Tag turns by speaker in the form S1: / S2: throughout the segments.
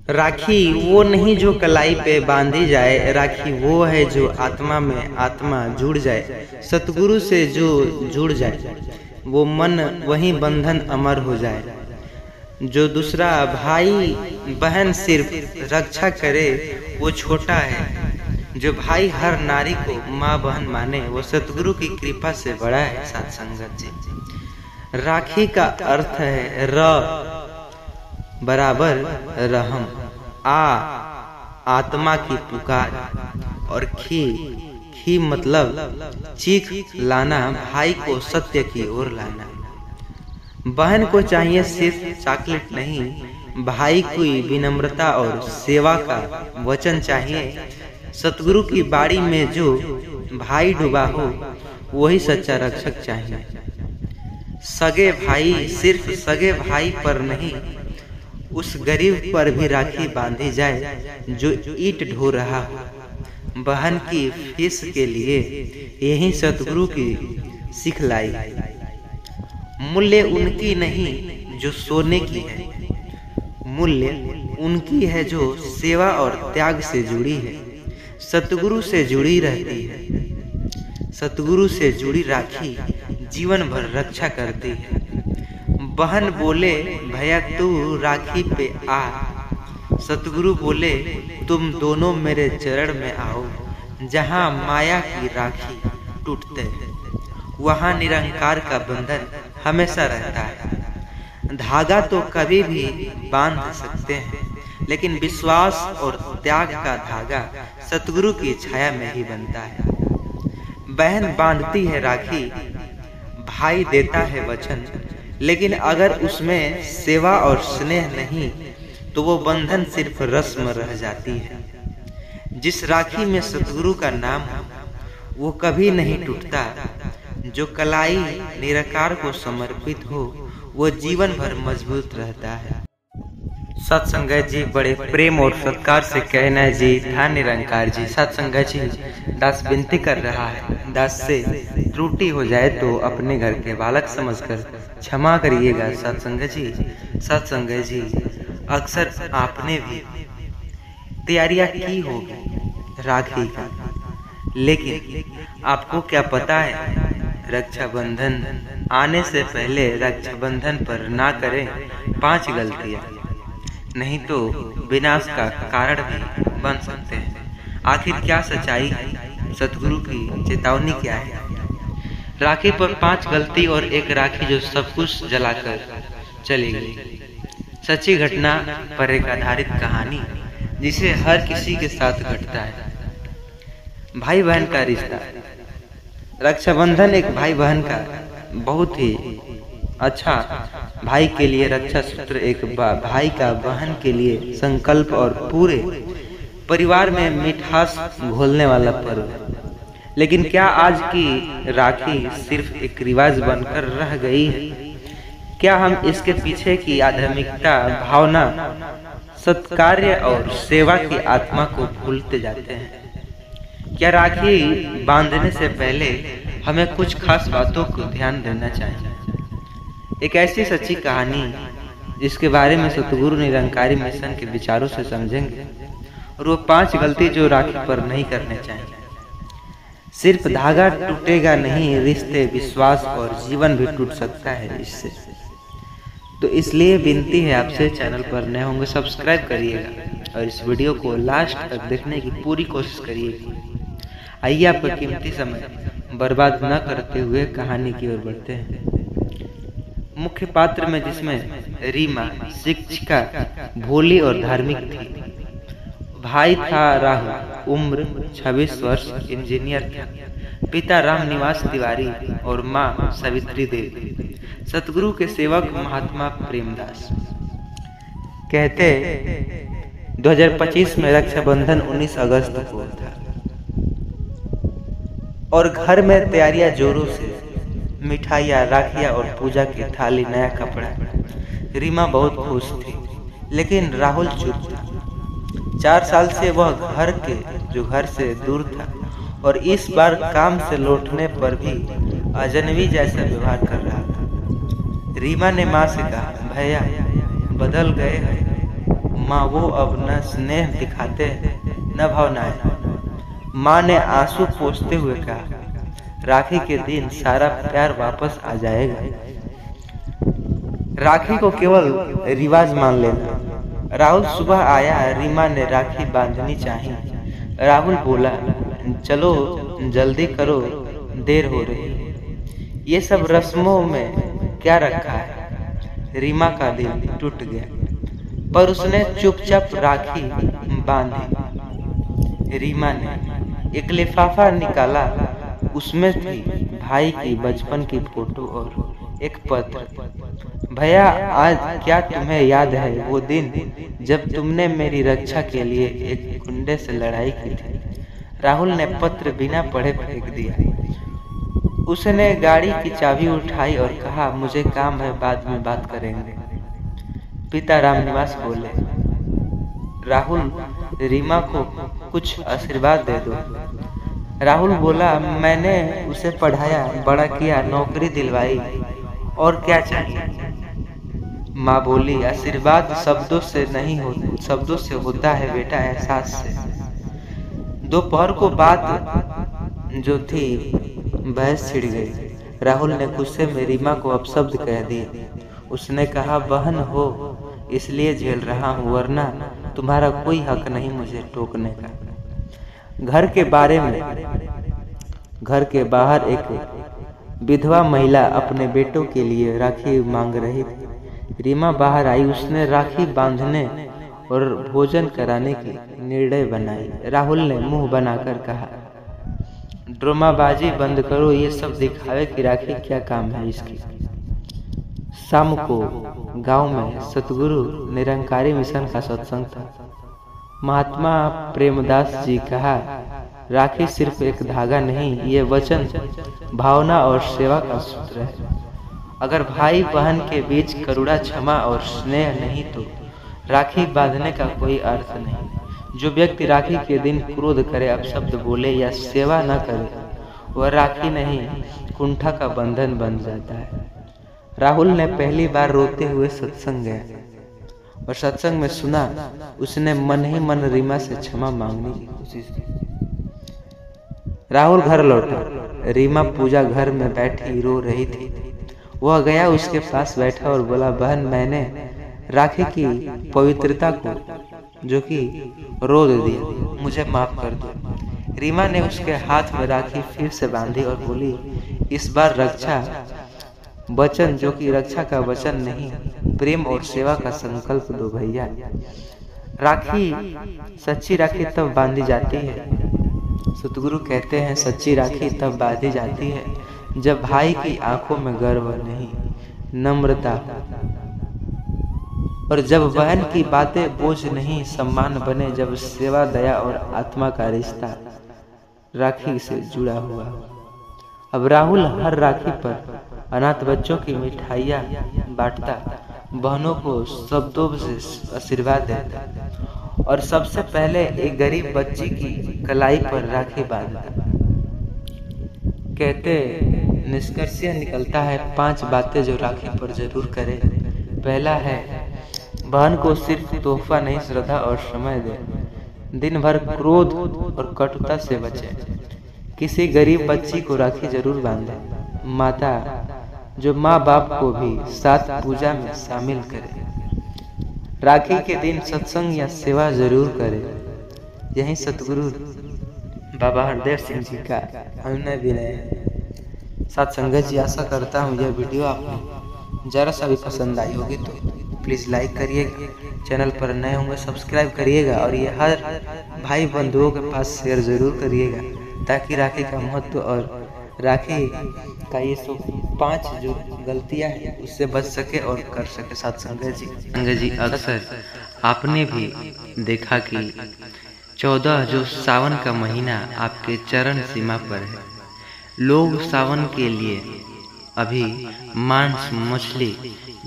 S1: राखी वो नहीं जो कलाई पे बांधी जाए, राखी वो है जो आत्मा में आत्मा जुड़ जाए। सतगुरु से जो जुड़ जाए वो मन वही बंधन अमर हो जाए। जो दूसरा भाई बहन सिर्फ रक्षा करे वो छोटा है। जो भाई हर नारी को माँ बहन माने वो सतगुरु की कृपा से बड़ा है। साथ संगत जी, राखी का अर्थ है र बराबर रहम, आत्मा की पुकार, और खी मतलब चीख लाना, भाई को सत्य की ओर लाना। बहन को चाहिए सिर्फ चॉकलेट नहीं, भाई की विनम्रता और सेवा का वचन चाहिए। सतगुरु की बाड़ी में जो भाई डूबा हो वही सच्चा रक्षक चाहिए। सगे भाई सिर्फ सगे भाई पर नहीं, उस गरीब पर भी राखी बांधी जाए जो ईंट ढो रहा हो। बहन की फीस के लिए यही सतगुरु की सिखलाई। मूल्य उनकी नहीं जो सोने की है, मूल्य उनकी है जो सेवा और त्याग से जुड़ी है। सतगुरु से जुड़ी रहती है। सतगुरु से जुड़ी राखी जीवन भर रक्षा करती है। बहन बोले भैया तू राखी पे आ, सतगुरु बोले तुम दोनों मेरे चरण में आओ। जहाँ माया की राखी टूटते वहाँ निरंकार का बंधन हमेशा रहता है। धागा तो कभी भी बांध सकते हैं, लेकिन विश्वास और त्याग का धागा सतगुरु की छाया में ही बनता है। बहन बांधती है राखी, भाई देता है वचन, लेकिन अगर उसमें सेवा और स्नेह नहीं तो वो बंधन सिर्फ रस्म रह जाती है। जिस राखी में सतगुरु का नाम हो वो कभी नहीं टूटता। जो कलाई निराकार को समर्पित हो वो जीवन भर मजबूत रहता है। सत्संगत जी बड़े प्रेम और सत्कार से कहना है जी ध्यान निरंकार जी। सत्संगत जी दास विनती कर रहा है, दास से त्रुटि हो जाए तो अपने घर के बालक समझकर क्षमा करिएगा। सत्संगत जी अक्सर आपने भी तैयारियां की होगी राखी का, लेकिन आपको क्या पता है रक्षाबंधन आने से पहले रक्षाबंधन पर ना करें 5 गलतियां, नहीं तो विनाश का कारण भी बन सकते हैं। आखिर क्या सच्चाई है, सतगुरु की चेतावनी क्या है? राखी पर 5 गलती और एक राखी जो सब कुछ जलाकर चली गई। सच्ची घटना पर एक आधारित कहानी जिसे हर किसी के साथ घटता है। भाई बहन का रिश्ता। रक्षाबंधन एक भाई बहन का बहुत ही अच्छा, भाई के लिए रक्षा सूत्र एक भाई का बहन के लिए संकल्प और पूरे परिवार में मिठास घोलने वाला पर्व। लेकिन क्या आज की राखी सिर्फ एक रिवाज बनकर रह गई है? क्या हम इसके पीछे की आध्यात्मिकता, भावना, सत्कार्य और सेवा की आत्मा को भूलते जाते हैं? क्या राखी बांधने से पहले हमें कुछ खास बातों को ध्यान देना चाहिए? एक ऐसी सच्ची कहानी जिसके बारे में सतगुरु निरंकारी मिशन के विचारों से समझेंगे, और वो 5 गलती जो राखी पर नहीं करने चाहिए। सिर्फ धागा टूटेगा नहीं, रिश्ते, विश्वास और जीवन भी टूट सकता है इससे। तो इसलिए विनती है आपसे, चैनल पर नए होंगे सब्सक्राइब करिएगा और इस वीडियो को लास्ट तक देखने की पूरी कोशिश करिएगा। आइए आपका कीमती समय बर्बाद न करते हुए कहानी की ओर बढ़ते हैं। मुख्य पात्र में जिसमें रीमा शिक्षिका, भोली और धार्मिक थी। भाई था राहुल, उम्र 26 वर्ष, इंजीनियर था। पिता राम निवास तिवारी और माँ सावित्री देवी। सतगुरु के सेवक महात्मा प्रेमदास। कहते 2025 में रक्षाबंधन 19 अगस्त को था और घर में तैयारियां जोरों से, मिठाइयाँ, राखियाँ और पूजा की थाली, नया कपड़ा। रीमा बहुत खुश थी, लेकिन राहुल चुप था। 4 साल से वह घर से दूर था और इस बार काम से लौटने पर भी अजनबी जैसा व्यवहार कर रहा था। रीमा ने माँ से कहा, भैया बदल गए हैं, माँ वो अब न स्नेह दिखाते न भावनाएं। माँ ने आंसू पोंछते हुए कहा, राखी के दिन सारा प्यार वापस आ जाएगा। राखी को केवल रिवाज मान लेना। राहुल सुबह आया, रीमा ने राखी बांधनी चाहिए। राहुल बोला, चलो जल्दी करो, देर हो रही। ये सब रस्मों में क्या रखा है? रीमा का दिल टूट गया, पर उसने चुपचाप राखी बांधी। रीमा ने एक लिफाफा निकाला, उसमें थी भाई की बचपन की फोटो और एक पत्र। भैया, आज क्या तुम्हें याद है वो दिन जब तुमने मेरी रक्षा के लिए एक गुंडे से लड़ाई की थी? राहुल ने पत्र बिना पढ़े फेंक दिया। उसने गाड़ी की चाबी उठाई और कहा, मुझे काम है, बाद में बात करेंगे। पिता रामनिवास बोले, राहुल, रीमा को कुछ आशीर्वाद दे दो। राहुल बोला, मैंने उसे पढ़ाया, बड़ा किया, नौकरी दिलवाई, और क्या चाहिए? माँ बोली, आशीर्वाद शब्दों से नहीं हो, शब्दों से होता है बेटा, एहसास से। दोपहर को बात जो थी बहस छिड़ गई। राहुल ने गुस्से में रीमा को अपशब्द कह दिए। उसने कहा, बहन हो इसलिए झेल रहा हूँ, वरना तुम्हारा कोई हक नहीं मुझे टोकने का। घर के बाहर एक विधवा महिला अपने बेटों के लिए राखी मांग रही थी। रीमा बाहर आई, उसने राखी बांधने और भोजन कराने की निर्णय बनाई। राहुल ने मुंह बनाकर कहा, ड्रामाबाजी बंद करो, ये सब दिखावे कि राखी क्या काम है इसकी। शाम को गांव में सतगुरु निरंकारी मिशन का सत्संग था। महात्मा प्रेमदास जी कहा, राखी सिर्फ एक धागा नहीं, ये वचन, भावना और सेवा का सूत्र है। अगर भाई बहन के बीच करुणा, क्षमा और स्नेह नहीं तो राखी बांधने का कोई अर्थ नहीं। जो व्यक्ति राखी के दिन क्रोध करे, अपशब्द बोले या सेवा न करे, वह राखी नहीं, कुंठा का बंधन बन जाता है। राहुल ने पहली बार रोते हुए सत्संग गया और सत्संग में सुना, उसने मन ही मन रीमा से क्षमा मांगने की कोशिश की। राहुल घर लौटा। रीमा पूजा घर में बैठी रो रही थी। वह गया, उसके पास बैठा और बोला, बहन, मैंने राखी की पवित्रता को जो कि रो दिया, मुझे माफ कर दो। रीमा ने उसके हाथ में राखी फिर से बांधी और बोली, इस बार रक्षा वचन, जो कि रक्षा का वचन नहीं, प्रेम और सेवा का संकल्प दो भैया। राखी, सच्ची राखी तब बांधी जाती है, सतगुरु कहते हैं, सच्ची राखी तब बांधी जाती है जब भाई की आंखों में गर्व नहीं, नम्रता, और जब बहन की बातें बोझ नहीं, सम्मान बने, जब सेवा, दया और आत्मा का रिश्ता राखी से जुड़ा हुआ। अब राहुल हर राखी पर अनाथ बच्चों की मिठाइयाँ बांटता, बहनों को शब्दों से आशीर्वाद देता और सबसे पहले एक गरीब बच्ची की कलाई पर राखी बांधता। कहते निष्कर्ष निकलता है 5 बातें जो राखी पर जरूर करे। पहला है, बहन को सिर्फ तोहफा नहीं, श्रद्धा और समय दे। दिन भर क्रोध और कटुता से बचे। किसी गरीब बच्ची को राखी जरूर बांधे। माता, जो माँ बाप को भी साथ पूजा में शामिल करे। राखी के दिन सत्संग या सेवा जरूर करे। यही सतगुरु बाबा हरदेव सिंह जी का अनुनय विनय है। साथ संगत जी, आशा करता हूँ यह वीडियो आपको जरा सा भी पसंद आई होगी तो प्लीज़ लाइक करिएगा। चैनल पर नए होंगे सब्सक्राइब करिएगा और ये हर भाई बंधुओं के पास शेयर ज़रूर करिएगा, ताकि राखी का महत्व और राखी का ये सब 5 जो गलतियाँ हैं उससे बच सके और कर सके। साथ संगत जी, अक्सर आपने भी देखा कि 14 जो सावन का महीना आपके चरण सीमा पर है, लोग सावन के लिए अभी मांस मछली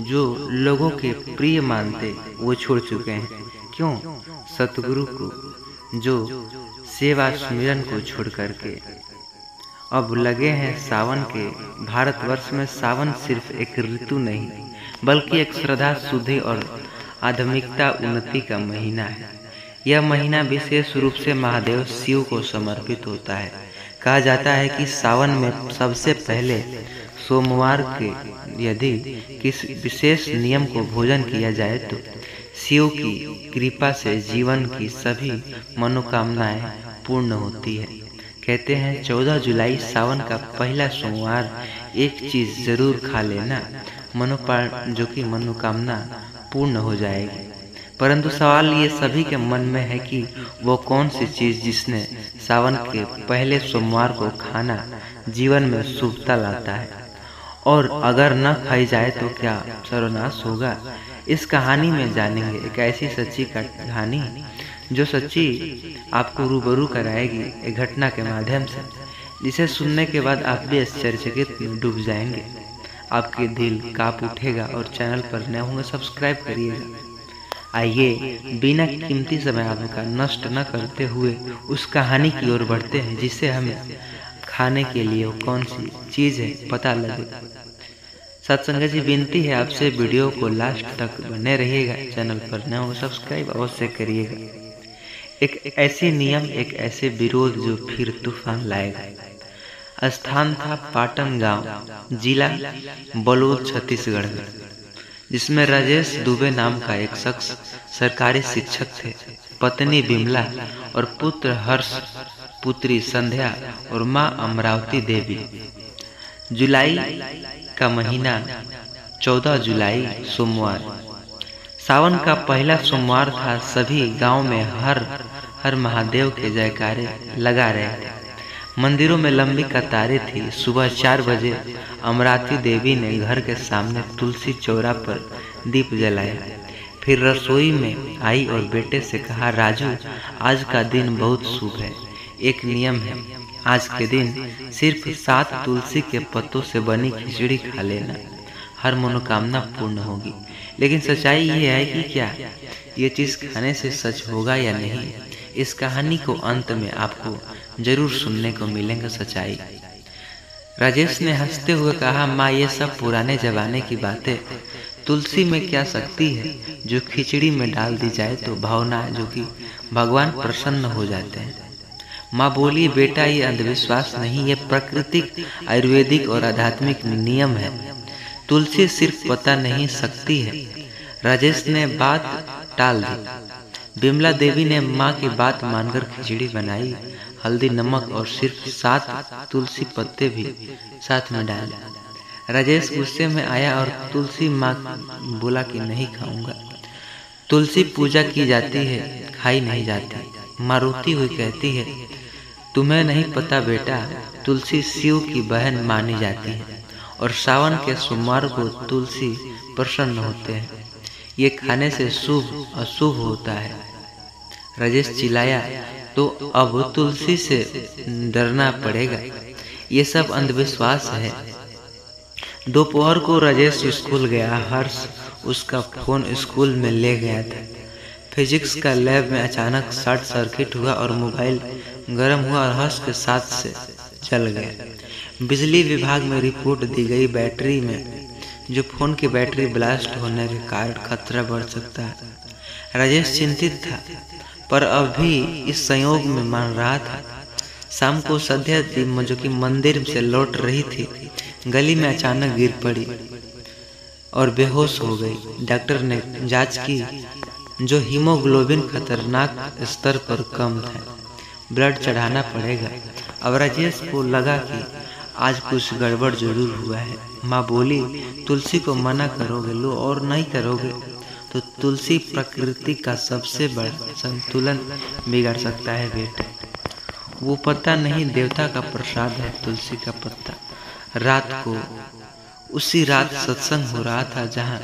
S1: जो लोगों के प्रिय मानते वो छोड़ चुके हैं। क्यों? सतगुरु को जो सेवा सुमिरन को छोड़ करके अब लगे हैं सावन के। भारतवर्ष में सावन सिर्फ एक ऋतु नहीं बल्कि एक श्रद्धा, शुद्धि और आध्यात्मिकता उन्नति का महीना है। यह महीना विशेष रूप से महादेव शिव को समर्पित होता है। कहा जाता है कि सावन में सबसे पहले सोमवार के यदि किसी विशेष नियम को भोजन किया जाए तो शिव की कृपा से जीवन की सभी मनोकामनाएं पूर्ण होती है। कहते हैं 14 जुलाई सावन का पहला सोमवार एक चीज जरूर खा लेना, जो कि मनोकामना पूर्ण हो जाएगी। परंतु सवाल ये सभी के मन में है कि वो कौन सी चीज जिसने सावन के पहले सोमवार को खाना जीवन में शुभता लाता है, और अगर न खाई जाए तो क्या सर्वनाश होगा। इस कहानी में जानेंगे एक ऐसी सच्ची कहानी जो सच्ची आपको रूबरू कराएगी एक घटना के माध्यम से, जिसे सुनने के बाद आप भी आश्चर्यचकित में डूब जाएंगे। आपके दिल कांप उठेगा और चैनल पर नए होंगे सब्सक्राइब करिएगा। आइए बिना कीमती समय आपका नष्ट न करते हुए उस कहानी की ओर बढ़ते हैं जिसे हमें खाने के लिए कौन सी चीज़ है पता लगे। सत्संग जी विनती है आपसे वीडियो को लास्ट तक बने रहिएगा, चैनल पर नए होंगे सब्सक्राइब अवश्य करिएगा। एक ऐसी नियम, एक ऐसे विरोध जो फिर तूफान लाएगा। स्थान था पाटन गांव, जिला बलौद, छत्तीसगढ़ में, जिसमें राजेश दुबे नाम का एक शख्स सरकारी शिक्षक थे। पत्नी बिमला और पुत्र हर्ष, पुत्री संध्या और माँ अमरावती देवी। जुलाई का महीना 14 जुलाई सोमवार, सावन का पहला सोमवार था। सभी गांव में हर महादेव के जयकारे लगा रहे थे। मंदिरों में लंबी कतारें थी। सुबह 4 बजे अमरावती देवी ने घर के सामने तुलसी चौरा पर दीप जलाया। फिर रसोई में आई और बेटे से कहा, राजू आज का दिन बहुत शुभ है। एक नियम है, आज के दिन सिर्फ 7 तुलसी के पत्तों से बनी खिचड़ी खा लेना, हर मनोकामना पूर्ण होगी। लेकिन सच्चाई ये है कि क्या ये चीज़ खाने से सच होगा या नहीं, इस कहानी को अंत में आपको जरूर सुनने को मिलेंगे सच्चाई। राजेश ने हंसते हुए कहा, माँ ये सब पुराने जमाने की बातें, तुलसी में क्या शक्ति है जो खिचड़ी में डाल दी जाए तो भावना जो कि भगवान प्रसन्न हो जाते हैं। माँ बोली, बेटा ये अंधविश्वास नहीं, ये प्राकृतिक आयुर्वेदिक और आध्यात्मिक नियम है। तुलसी सिर्फ पता नहीं शक्ति है। राजेश ने बात टाल दी। बिमला देवी ने माँ की बात मानकर खिचड़ी बनाई। हल्दी, नमक और सिर्फ 7 तुलसी पत्ते भी साथ में डाले। राजेश गुस्से में आया और तुलसी माँ बोला कि नहीं खाऊंगा। तुलसी पूजा की जाती है, खाई नहीं जाती। माँ रोती हुई कहती है, तुम्हें नहीं पता बेटा, तुलसी शिव की बहन मानी जाती है और सावन के सोमवार को तुलसी प्रसन्न होते हैं। ये खाने से शुभ अशुभ होता है। राजेश चिल्लाया, तो अब तुलसी से डरना पड़ेगा, ये सब अंधविश्वास है। दोपहर को राजेश स्कूल गया। हर्ष उसका फोन स्कूल में ले गया था। फिजिक्स का लैब में अचानक शॉर्ट सर्किट हुआ और मोबाइल गर्म हुआ और हर्ष के साथ से चल गया। बिजली विभाग में रिपोर्ट दी गई, बैटरी में जो फोन की बैटरी ब्लास्ट होने के कारण खतरा बढ़ सकता है। राजेश चिंतित था पर अभी इस संयोग में मान रहा था। शाम को संध्या जो कि मंदिर से लौट रही थी, गली में अचानक गिर पड़ी और बेहोश हो गई। डॉक्टर ने जांच की, जो हीमोग्लोबिन खतरनाक स्तर पर कम था, ब्लड चढ़ाना पड़ेगा। अब राजेश को लगा कि आज कुछ गड़बड़ जरूर हुआ है। माँ बोली, तुलसी को मना करोगे लो और नहीं करोगे तो तुलसी प्रकृति का सबसे बड़ा संतुलन बिगाड़ सकता है बेटे। वो पत्ता नहीं, देवता का प्रसाद है तुलसी का पत्ता। रात को उसी रात सत्संग हो रहा था जहाँ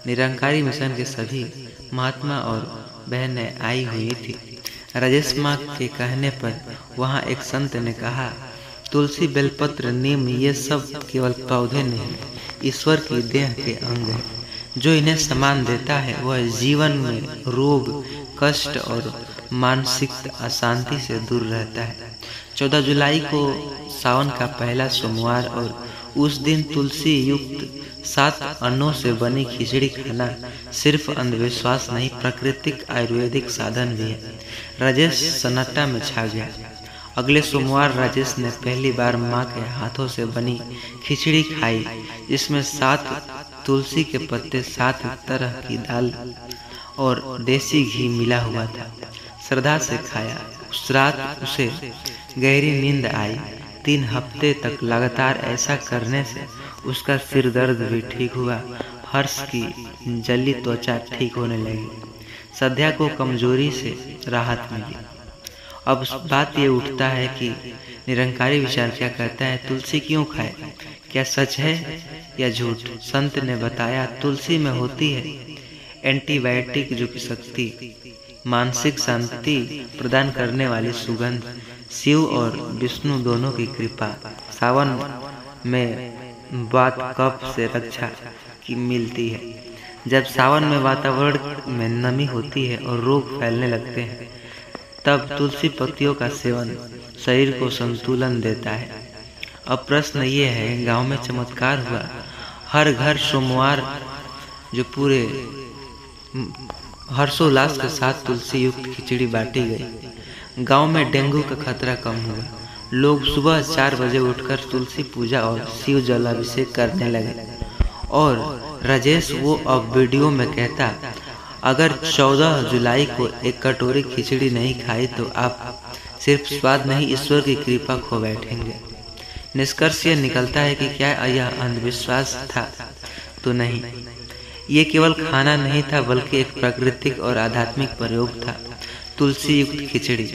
S1: निरंकारी मिशन के सभी महात्मा और बहनें आई हुई थी। राजेश माँ के कहने पर वहाँ एक संत ने कहा, तुलसी, बेलपत्र, नीम ये सब केवल पौधे नहीं, ईश्वर की देह के अंग है। जो इन्हें सम्मान देता है वह जीवन में रोग, कष्ट और मानसिक अशांति से दूर रहता है। 14 जुलाई को सावन का पहला सोमवार और उस दिन तुलसी युक्त 7 अन्नों से बनी खिचड़ी खाना सिर्फ अंधविश्वास नहीं, प्राकृतिक आयुर्वेदिक साधन भी है। राजेश सन्नाटा में छा गया। अगले सोमवार राजेश ने पहली बार माँ के हाथों से बनी खिचड़ी खाई, जिसमें 7 तुलसी के पत्ते, 7 तरह की दाल और देसी घी मिला हुआ था। श्रद्धा से खाया। उस रात उसे गहरी नींद आई। 3 हफ्ते तक लगातार ऐसा करने से उसका सिर दर्द भी ठीक हुआ। हर्ष की जली त्वचा ठीक होने लगी। संध्या को कमजोरी से राहत मिली। अब बात ये उठता है कि निरंकारी विचार क्या कहता है, तुलसी क्यों खाए? क्या सच है या झूठ? संत ने बताया तुलसी में होती है एंटीबायोटिक जो की शक्ति, मानसिक शांति प्रदान करने वाली सुगंध, शिव और विष्णु दोनों की कृपा, सावन में वात कफ से रक्षा की मिलती है। जब सावन में वातावरण में नमी होती है और रोग फैलने लगते हैं, तब तुलसी पत्तियों का सेवन शरीर को संतुलन देता है। अब प्रश्न ये है, गांव में चमत्कार हुआ। हर घर सोमवार जो पूरे हर्षोल्लास के साथ तुलसी युक्त खिचड़ी बांटी गई। गांव में डेंगू का खतरा कम हुआ। लोग सुबह 4 बजे उठकर तुलसी पूजा और शिव जलाभिषेक करने लगे। और राजेश वो अब वीडियो में कहता, अगर 14 जुलाई को एक कटोरी खिचड़ी नहीं खाई तो आप सिर्फ स्वाद नहीं, ईश्वर की कृपा खो बैठेंगे। निष्कर्ष ये निकलता है कि क्या यह अंधविश्वास था? तो नहीं, ये केवल खाना नहीं था, बल्कि एक प्राकृतिक और आध्यात्मिक प्रयोग था। तुलसी युक्त खिचड़ी,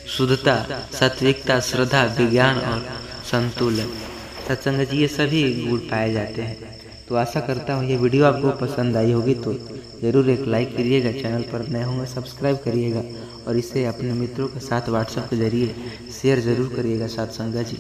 S1: शुद्धता, सात्विकता, श्रद्धा, विज्ञान और संतुलन। सत्संग जी, ये सभी गुण पाए जाते हैं। तो आशा करता हूँ ये वीडियो आपको पसंद आई होगी, तो ज़रूर एक लाइक करिएगा, चैनल पर नए होंगे सब्सक्राइब करिएगा और इसे अपने मित्रों के साथ व्हाट्सएप के जरिए शेयर ज़रूर करिएगा सत्संग जी।